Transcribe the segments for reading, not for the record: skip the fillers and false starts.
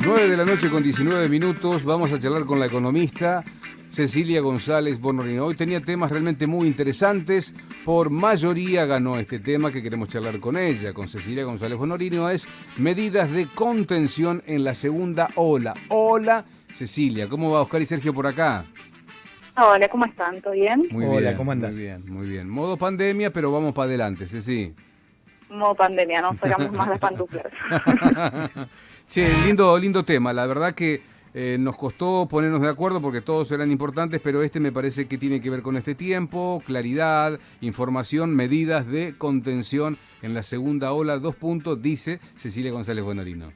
9 de la noche con 19 minutos. Vamos a charlar con la economista Cecilia González Bonorino. Hoy tenía temas realmente muy interesantes. Por mayoría ganó este tema que queremos charlar con ella, con Cecilia González Bonorino. Es medidas de contención en la segunda ola. Hola, Cecilia. ¿Cómo va Oscar y Sergio por acá? Hola, ¿cómo están? ¿Todo bien? Muy Hola, bien, ¿cómo andás? muy bien, muy bien. Modo pandemia, pero vamos para adelante, Ceci. Modo pandemia, no sacamos más las pantuflas. Che, lindo tema. La verdad que nos costó ponernos de acuerdo porque todos eran importantes, pero este me parece que tiene que ver con este tiempo, claridad, información, medidas de contención en la segunda ola. 2 puntos, dice Cecilia González Bonorino.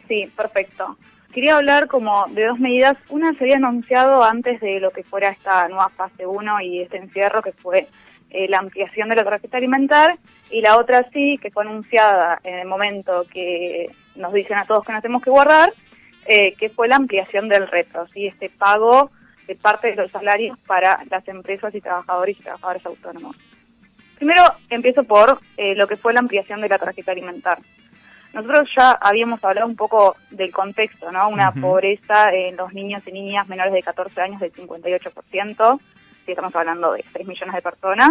Sí, perfecto. Quería hablar como de dos medidas. Una se había anunciado antes de lo que fuera esta nueva fase 1 y este encierro, que fue la ampliación de la tarjeta alimentar, y la otra sí, que fue anunciada en el momento que nos dicen a todos que nos tenemos que guardar, que fue la ampliación del retro, ¿sí? Este pago de parte de los salarios para las empresas y trabajadores autónomos. Primero empiezo por lo que fue la ampliación de la tarjeta alimentar. Nosotros ya habíamos hablado un poco del contexto, ¿no? Una pobreza en los niños y niñas menores de 14 años del 58%, si estamos hablando de 6 millones de personas,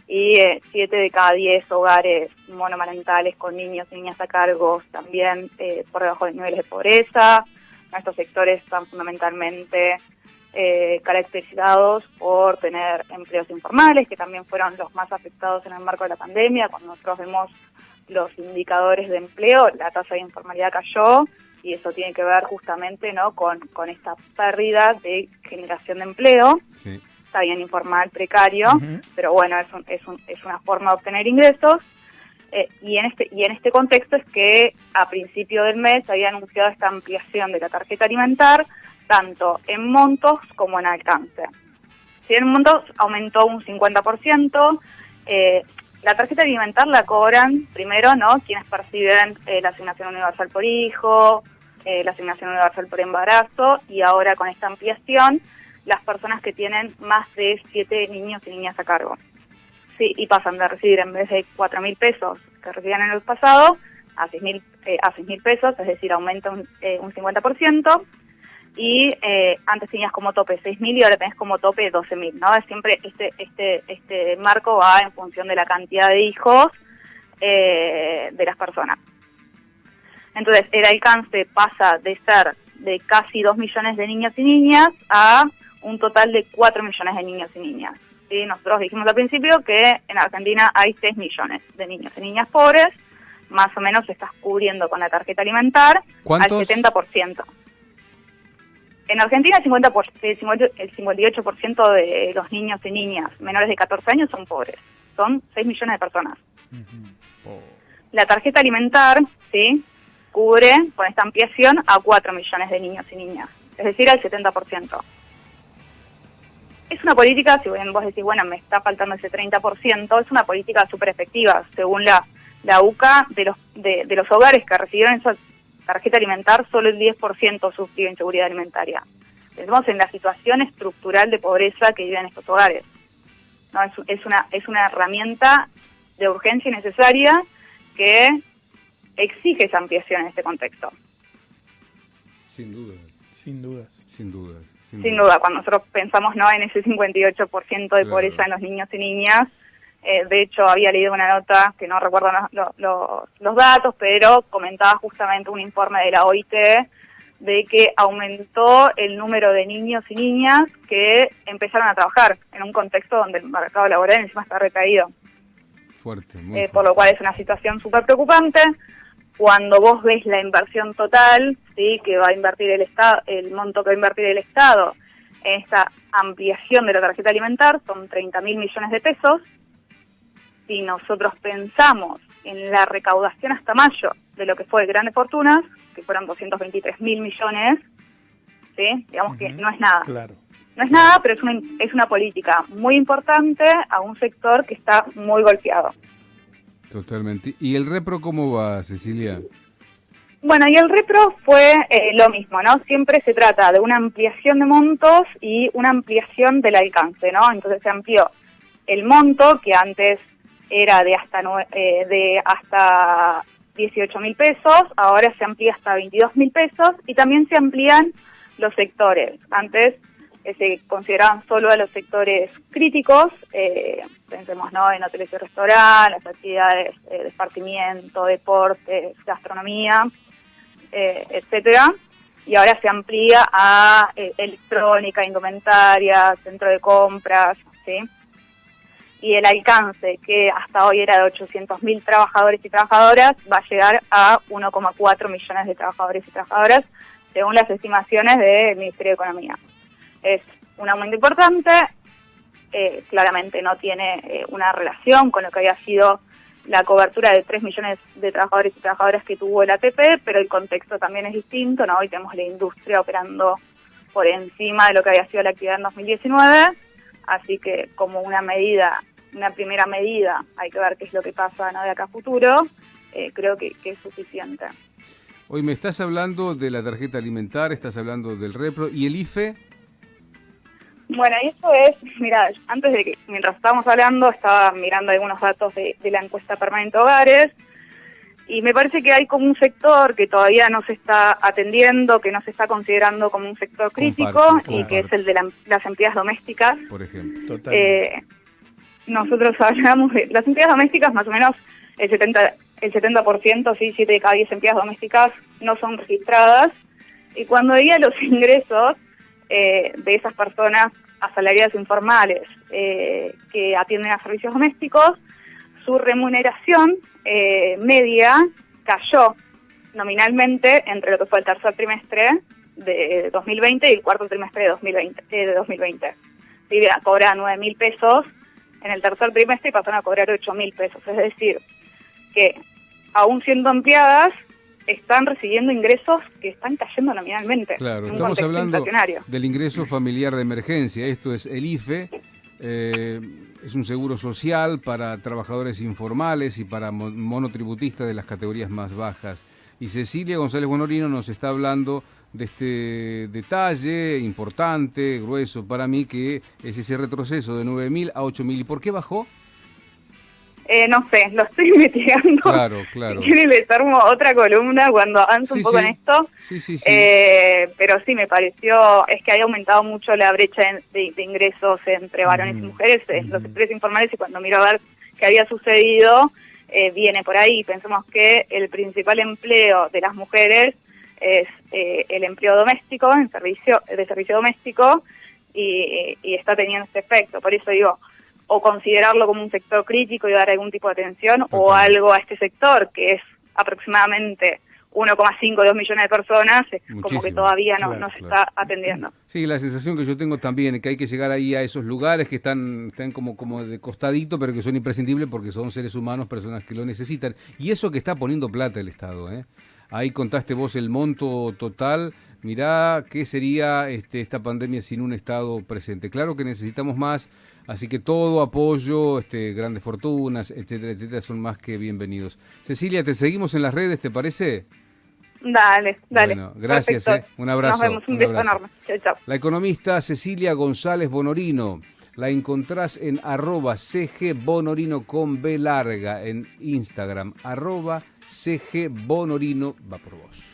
y 7 de cada 10 hogares monomarentales con niños y niñas a cargo también por debajo de niveles de pobreza. Estos sectores están fundamentalmente caracterizados por tener empleos informales, que también fueron los más afectados en el marco de la pandemia. Cuando nosotros vemos los indicadores de empleo, la tasa de informalidad cayó, y eso tiene que ver justamente, ¿no?, con esta pérdida de generación de empleo. Sí. Está bien informal, precario, pero bueno, es una forma de obtener ingresos. Y en este contexto es que a principio del mes había anunciado esta ampliación de la tarjeta alimentar, tanto en montos como en alcance. Si en montos aumentó un 50%, la tarjeta alimentar la cobran primero, ¿no?, quienes perciben la asignación universal por hijo, la asignación universal por embarazo, y ahora con esta ampliación, las personas que tienen más de 7 niños y niñas a cargo. Sí, y pasan de recibir, en vez de 4.000 pesos que recibían en el pasado, a 6.000 pesos, es decir, aumenta un 50%, y antes tenías como tope 6.000 y ahora tenés como tope 12.000, ¿no? Siempre este marco va en función de la cantidad de hijos de las personas. Entonces, el alcance pasa de ser de casi 2 millones de niños y niñas a un total de 4 millones de niños y niñas. ¿Sí? Nosotros dijimos al principio que en Argentina hay 6 millones de niños y niñas pobres, más o menos se está cubriendo con la tarjeta alimentar. ¿Cuántos? Al 70%. En Argentina el 58% de los niños y niñas menores de 14 años son pobres. Son 6 millones de personas. La tarjeta alimentar, ¿sí?, cubre con esta ampliación a 4 millones de niños y niñas, es decir, al 70%. Es una política, si bien vos decís, bueno, me está faltando ese 30%, es una política súper efectiva. Según la UCA, de los hogares que recibieron esa tarjeta alimentar, solo el 10% sufrió inseguridad alimentaria. Pensemos en la situación estructural de pobreza que viven estos hogares. ¿No? Es una herramienta de urgencia y necesaria que exige esa ampliación en este contexto. Sin duda. Sin dudas. Sin dudas. Sin duda, cuando nosotros pensamos, ¿no?, en ese 58% de pobreza en los niños y niñas, de hecho había leído una nota, que no recuerdo los datos, pero comentaba justamente un informe de la OIT de que aumentó el número de niños y niñas que empezaron a trabajar en un contexto donde el mercado laboral encima está recaído. Fuerte, muy fuerte. Por lo cual es una situación súper preocupante. Cuando vos ves la inversión total, ¿sí?, que va a invertir el Estado, el monto que va a invertir el Estado en esta ampliación de la tarjeta alimentar, son 30.000 millones de pesos. Si nosotros pensamos en la recaudación hasta mayo de lo que fue Grandes Fortunas, que fueron 223.000 millones, ¿sí?, digamos que no es nada. Claro. No es nada, pero es una política muy importante a un sector que está muy golpeado. Totalmente. ¿Y el repro cómo va, Cecilia? Bueno, y el repro fue lo mismo, ¿no? Siempre se trata de una ampliación de montos y una ampliación del alcance, ¿no? Entonces se amplió el monto, que antes era de hasta 18.000 pesos, ahora se amplía hasta 22.000 pesos y también se amplían los sectores. Antes se consideraban solo a los sectores críticos, pensemos, ¿no?, en hoteles y restaurantes, las actividades de esparcimiento, deportes, gastronomía, etcétera, y ahora se amplía a electrónica, indumentaria, centro de compras, ¿sí? Y el alcance, que hasta hoy era de 800.000 trabajadores y trabajadoras, va a llegar a 1,4 millones de trabajadores y trabajadoras, según las estimaciones del Ministerio de Economía. Es un aumento importante, claramente no tiene una relación con lo que había sido la cobertura de 3 millones de trabajadores y trabajadoras que tuvo el ATP, pero el contexto también es distinto, ¿no? Hoy tenemos la industria operando por encima de lo que había sido la actividad en 2019, así que como una primera medida, hay que ver qué es lo que pasa, ¿no?, de acá a futuro, creo que es suficiente. Hoy me estás hablando de la tarjeta alimentaria, estás hablando del Repro y el IFE. Bueno, y eso es, mira, antes de que, mientras estábamos hablando, estaba mirando algunos datos de la encuesta permanente hogares, y me parece que hay como un sector que todavía no se está atendiendo, que no se está considerando como un sector crítico, y que es el de las empleadas domésticas. Por ejemplo. Totalmente. Nosotros hablamos de las empleadas domésticas, más o menos el 70%, sí, 7 de cada 10 empleadas domésticas no son registradas, y cuando veía los ingresos de esas personas asalariadas informales que atienden a servicios domésticos, su remuneración media cayó nominalmente entre lo que fue el tercer trimestre de 2020 y el cuarto trimestre de 2020. Sí, cobraban 9.000 pesos en el tercer trimestre y pasaron a cobrar 8.000 pesos. Es decir, que aún siendo empleadas, están recibiendo ingresos que están cayendo nominalmente. Claro, estamos hablando del ingreso familiar de emergencia. Esto es el IFE, es un seguro social para trabajadores informales y para monotributistas de las categorías más bajas. Y Cecilia González Bonorino nos está hablando de este detalle importante, grueso para mí, que es ese retroceso de 9.000 a 8.000. ¿Y por qué bajó? No sé, lo estoy investigando. Claro. Si quiere les armo otra columna cuando avance un poco en esto. Sí. Pero sí, me pareció, es que haya aumentado mucho la brecha de ingresos entre varones y mujeres en los sectores informales, y cuando miro a ver qué había sucedido, viene por ahí. Pensemos que el principal empleo de las mujeres es el empleo doméstico, de servicio doméstico, y está teniendo este efecto. Por eso digo, o considerarlo como un sector crítico y dar algún tipo de atención, totalmente, o algo a este sector, que es aproximadamente 1,5 2 millones de personas, muchísimo, como que todavía no se está atendiendo. Sí, la sensación que yo tengo también es que hay que llegar ahí a esos lugares que están como de costadito, pero que son imprescindibles porque son seres humanos, personas que lo necesitan. Y eso que está poniendo plata el Estado, ¿eh? Ahí contaste vos el monto total. Mirá qué sería esta pandemia sin un Estado presente. Claro que necesitamos más, así que todo apoyo, grandes fortunas, etcétera, son más que bienvenidos. Cecilia, te seguimos en las redes, ¿te parece? Dale. Bueno, gracias, un abrazo. Nos vemos, un beso enorme. Chao. La economista Cecilia González Bonorino. La encontrás en @cgbonorino con B larga en Instagram, @cgbonorino, va por vos.